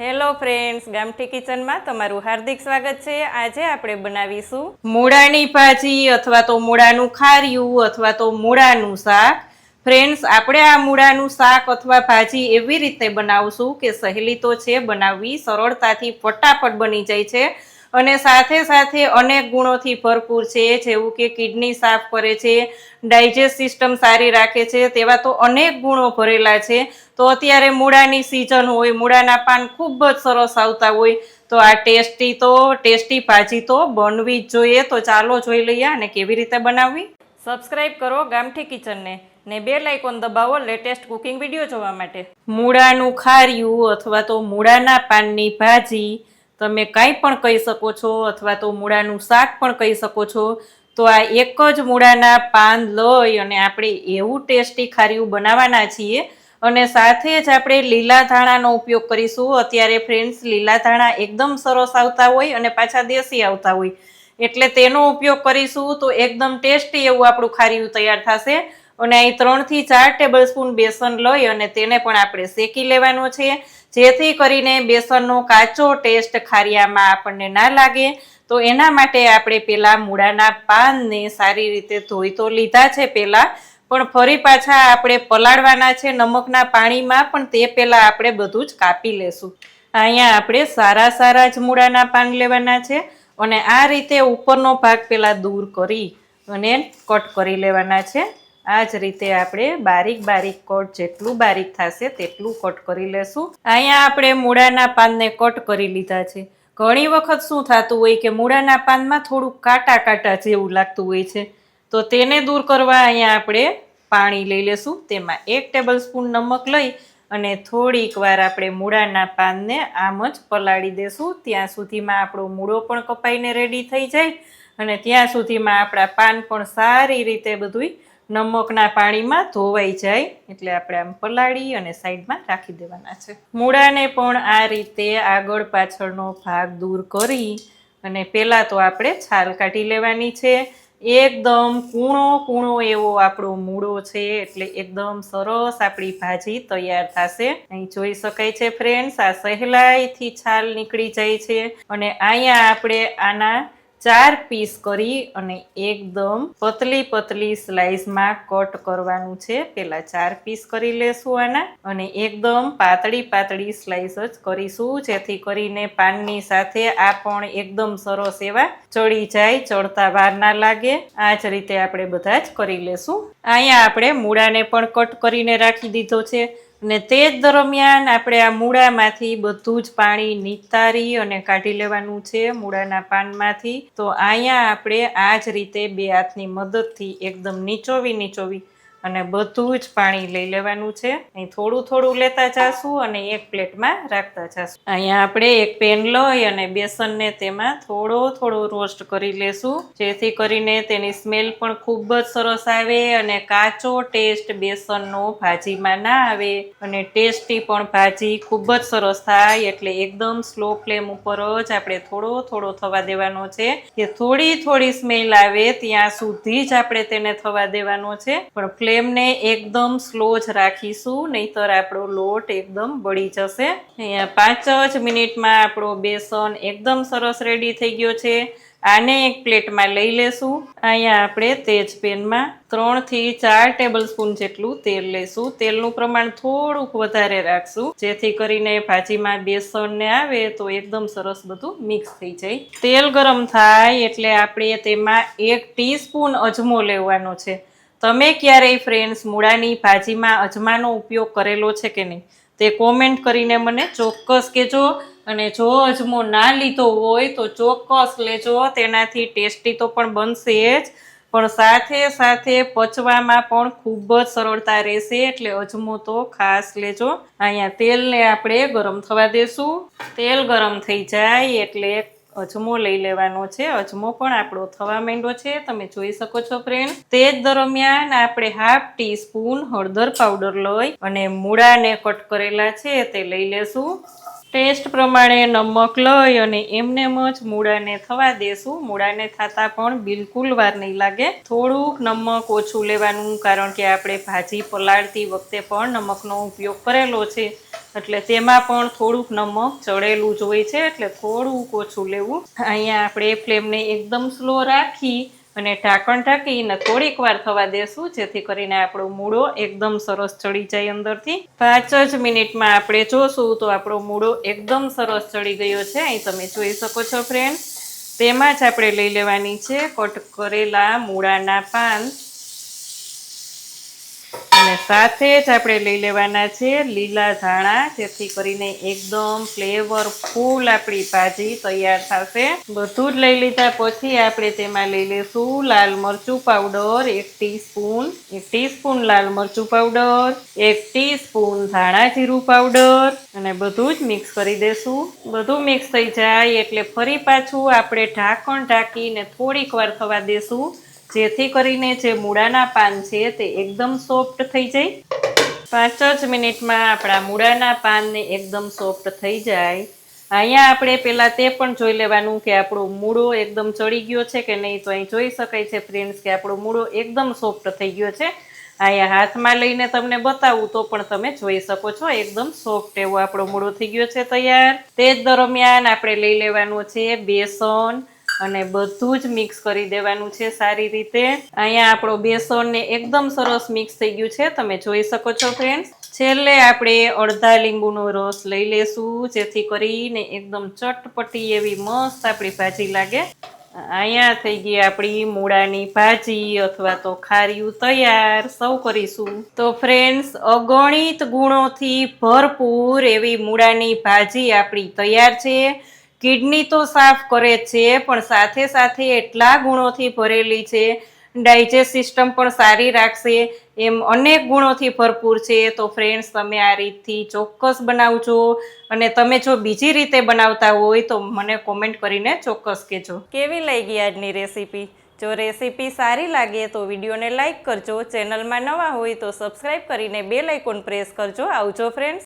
Hello friends, ગામઠી કિચનમાં તમારું હાર્દિક સ્વાગત છે। આજે આપણે બનાવીશું મૂળાની ભાજી અથવા તો મૂળાનું ખાર્યું અથવા તો મૂળાનું શાક। ફ્રેન્ડ્સ, આપણે આ મૂળાનું શાક અથવા ભાજી એવી રીતે બનાવશું કે સહેલી તો છે બનાવવી, સરળતાથી ફટાફટ બની જાય છે અને સાથે સાથે અનેક ગુણોથી ભરપૂર છે, જેવું કે કિડની સાફ કરે છે, ડાયજેસ્ટ સિસ્ટમ સારી રાખે છે, તેવા તો અનેક ગુણો ભરેલા છે। તો અત્યારે મૂળાની સિઝન હોય, મૂળાના પાન ખૂબ જ સરસ આવતા હોય, તો આ ટેસ્ટી ભાજી તો બનવી જ જોઈએ। તો ચાલો જોઈ લઈએ અને કેવી રીતે બનાવવી। સબસ્ક્રાઇબ કરો ગામઠી કિચનને ને બેલ આઇકોન દબાવો લેટેસ્ટ કુકિંગ વિડીયો જોવા માટે। મૂળાનું ખાર્યું અથવા તો મૂળાના પાનની ભાજી તમે કાંઈ પણ કહી શકો છો અથવા તો મૂળાનું શાક પણ કહી શકો છો। તો આ એક જ મૂળાના પાન લઈ અને આપણે એવું ટેસ્ટી ખાર્યું બનાવવાના છીએ અને સાથે જ આપણે લીલા ધાણાનો ઉપયોગ કરીશું। અત્યારે ફ્રેન્ડ્સ, લીલા ધાણા એકદમ સરસ આવતા હોય અને પાછા દેશી આવતા હોય, એટલે તેનો ઉપયોગ કરીશું તો એકદમ ટેસ્ટી એવું આપણું ખાર્યું તૈયાર થશે। અને અહીં 3 થી 4 ટેબલ સ્પૂન બેસન લઈ અને તેને પણ આપણે શેકી લેવાનો છે, જેથી કરીને બેસનનો કાચો ટેસ્ટ ખારિયામાં આપણને ના લાગે। તો એના માટે આપણે પેલા મૂળાના પાનને સારી રીતે ધોઈ તો લીધા છે પહેલા, પણ ફરી પાછા આપણે પલાળવાના છે નમકના પાણીમાં, પણ તે પહેલા આપણે બધું જ કાપી લેશું। અહીંયા આપણે સારા જ મૂળાના પાન લેવાના છે અને આ રીતે ઉપરનો ભાગ પહેલા દૂર કરી અને કટ કરી લેવાના છે। આ જ રીતે આપણે બારીક કટ, જેટલું બારીક થશે તેટલું કટ કરી લેશું। અહીંયા આપણે મૂળાના પાનને કટ કરી લીધા છે। ઘણી વખત શું થતું હોય કે મૂળાના પાનમાં થોડું કાંટા જેવું લાગતું હોય છે, તો તેને દૂર કરવા અહીંયા આપણે પાણી લઈ લેશું, તેમાં 1 ટેબલ સ્પૂન નમક લઈ અને થોડીક વાર આપણે મૂળાના પાનને આમ જ પલાળી દેશું, ત્યાં સુધીમાં આપણો મૂળો પણ કપાઈને રેડી થઈ જાય અને ત્યાં સુધીમાં આપણા પાન પણ સારી રીતે બધુંય નમકના પાણીમાં ધોવાઈ જાય। એટલે આપણે આમ પલાળી અને સાઈડમાં રાખી દેવાના છે। મૂળાને પણ આ રીતે આગળ પાછળનો ભાગ દૂર કરી અને પહેલા તો આપણે છાલ કાઢી લેવાની છે। એકદમ કૂણો એવો આપણો મૂળો છે, એટલે એકદમ સરસ આપણી ભાજી તૈયાર થશે। અહીં જોઈ શકાય છે ફ્રેન્ડ્સ, આ સહેલાઈથી છાલ નીકળી જાય છે અને અહીંયા આપણે આના 4 પીસ કરી અને એકદમ પતલી સ્લાઇસમાં કટ કરવાનું છે। પહેલા 4 પીસ કરી લેશું આના અને એકદમ પાતળી સ્લાઇસ જ કરીશું, જેથી કરીને પાનની સાથે આ પણ એકદમ સરસ એવા ચડી જાય, ચડતા વાર ના લાગે। આ જ રીતે આપણે બધા જ કરી લેશું। અહીંયા આપણે મૂળાને પણ કટ કરીને રાખી દીધો છે અને તે જ દરમિયાન આપણે આ મૂળામાંથી બધું જ પાણી નિતારી અને કાઢી લેવાનું છે મૂળાના પાનમાંથી। તો અહીંયા આપણે આ જ રીતે 2 હાથની મદદથી એકદમ નીચોવી અને બધું જ પાણી લઈ લેવાનું છે। અહીં થોડું લેતા જાશું અને એક પ્લેટમાં રાખતા જાશું। અહીંયા આપણે એક પેન લઈ અને બેસનને તેમાં થોડો રોસ્ટ કરી લેશું, જેથી કરીને તેની સ્મેલ પણ ખૂબ જ સરસ આવે અને કાચો ટેસ્ટ બેસનનો ભાજીમાં ના આવે અને ટેસ્ટી પણ ભાજી ખૂબ જ સરસ થાય। એટલે એકદમ સ્લો ફ્લેમ ઉપર જ આપણે થોડો થવા દેવાનો છે, કે થોડી સ્મેલ આવે ત્યાં સુધી જ આપણે તેને થવા દેવાનો છે, પણ ફ્લેમને એકદમ સ્લો જ રાખીશું, નહીંતર આપણો લોટ એકદમ બળી જશે। અહીંયા 5 જ મિનિટમાં આપણો બેસન એકદમ સરસ રેડી થઈ ગયો છે। આને એક પ્લેટમાં લઈ લેશું। અહીંયા આપણે તેજ પેનમાં 3 થી 4 ટેબલ સ્પૂન જેટલું તેલ લઈશું। તેલનું પ્રમાણ થોડુંક વધારે રાખશું, જેથી કરીને ભાજીમાં બેસન ને આવે તો એકદમ સરસ બધું મિક્સ થઈ જાય। તેલ ગરમ થાય એટલે આપણે તેમાં 1 ટીસ્પૂન અજમો લેવાનો છે। તમે ક્યારેય ફ્રેન્ડ્સ મૂળાની ભાજીમાં અજમાનો ઉપયોગ કરેલો છે કે નહીં, તે કોમેન્ટ કરીને મને ચોક્કસ કહેજો। અને જો અજમો ના લીધો હોય તો ચોક્કસ લેજો, તેનાથી ટેસ્ટી તો પણ બનશે જ, પણ સાથે પચવામાં પણ ખૂબ જ સરળતા રહેશે, એટલે અજમો તો ખાસ લેજો। અહીંયા તેલને આપણે ગરમ થવા દેશું। તેલ ગરમ થઈ જાય એટલે અજમો લઈ લેવાનો છે। અજમો પણ આપણો થવા માંડ્યો છે, તમે જોઈ શકો છો ફ્રેન્ડ। તે જ દરમિયાન આપણે 1/2 ટીસ્પૂન હળદર પાવડર લઈ અને મૂળાને કટ કરેલા છે તે લઈ લેશું। ટેસ્ટ પ્રમાણે નમક લઈ અને એમનેમ જ મૂળાને થવા દેશું। મૂળાને થતા પણ બિલકુલ વાર નહીં લાગે। થોડુંક નમક ઓછું લેવાનું, કારણ કે આપણે ભાજી પલાળતી વખતે પણ નમકનો ઉપયોગ કરેલો છે, એટલે તેમાં પણ થોડુંક નમક ચડેલું જ હોય છે, એટલે થોડુંક ઓછું લેવું. અહીંયા આપણે ફ્લેમને એકદમ સ્લો રાખી અને ઢાંકણ ઢાંકીને થોડીક વાર થવા દેશું, જેથી કરીને આપણો મૂળો એકદમ સરસ ચડી જાય અંદરથી. 5 જ મિનિટમાં આપણે જોશું તો આપણો મૂળો એકદમ સરસ ચડી ગયો છે. અહીં તમે જોઈ શકો છો ફ્રેન્ડ. તેમાં જ આપણે લઈ લેવાની છે કટ કરેલા મૂળાના પાન અને સાથે જ આપણે લઈ લેવાના છે લીલા ધાણા, જેથી કરીને એકદમ ફ્લેવરફુલ આપણી ભાજી તૈયાર થશે. બધું જ લઈ લીધા પછી આપણે તેમાં લઈ લઈશું લાલ મરચું પાવડર 1 ટીસ્પૂન, 1 ટીસ્પૂન લાલ મરચું પાવડર, 1 ટીસ્પૂન ધાણા જીરું પાવડર અને બધું જ મિક્સ કરી દેશું. બધું મિક્સ થઈ જાય એટલે ફરી પાછું આપણે ઢાંકણ ઢાંકીને થોડીક વાર થવા દેશું, જેથી કરીને જે મૂળાના પાન છે તે એકદમ સોફ્ટ થઈ જાય. 5 જ મિનિટમાં આપણા મૂળાના પાનને એકદમ સોફ્ટ થઈ જાય. અહીંયા આપણે પહેલાં તે પણ જોઈ લેવાનું કે આપણો મૂળો એકદમ ચડી ગયો છે કે નહીં. તો અહીં જોઈ શકાય છે ફ્રેન્ડ્સ કે આપણો મૂળો એકદમ સોફ્ટ થઈ ગયો છે. અહીંયા હાથમાં લઈને તમને બતાવું તો પણ તમે જોઈ શકો છો, એકદમ સોફ્ટ એવો આપણો મૂળો થઈ ગયો છે તૈયાર. તે જ દરમિયાન આપણે લઈ લેવાનું છે બેસન અને બધું જ મિક્સ કરી દેવાનું છે સારી રીતે. અહીંયા આપણો બેસનને એકદમ સરસ મિક્સ થઈ ગયું છે, તમે જોઈ શકો છો ફ્રેન્ડ્સ. છેલ્લે આપણે અડધા લીંબુનો રસ લઈ લેશું, જેથી કરીને એકદમ ચટપટી એવી મસ્ત આપણી ભાજી લાગે. અહીંયા થઈ ગઈ આપણી મૂળાની ભાજી અથવા તો ખાર્યું તૈયાર. સર્વ કરીશું. તો ફ્રેન્ડ્સ, અગણિત ગુણોથી ભરપૂર એવી મૂળાની ભાજી આપણી તૈયાર છે. કિડની તો સાફ કરે છે, પણ સાથે સાથે એટલા ગુણોથી ભરેલી છે, ડાયજેસ્ટ સિસ્ટમ પણ સારી રાખશે, એમ અનેક ગુણોથી ભરપૂર છે. તો ફ્રેન્ડ્સ, તમે આ રીતથી ચોક્કસ બનાવજો અને તમે જો બીજી રીતે બનાવતા હોય તો મને કોમેન્ટ કરીને ચોક્કસ કહેજો. કેવી લાગી આજની રેસીપી? જો રેસીપી સારી લાગે તો વિડીયોને લાઇક કરજો, ચેનલમાં નવા હોય તો સબસ્ક્રાઈબ કરીને બેલ આઇકોન પ્રેસ કરજો. આવજો ફ્રેન્ડ્સ.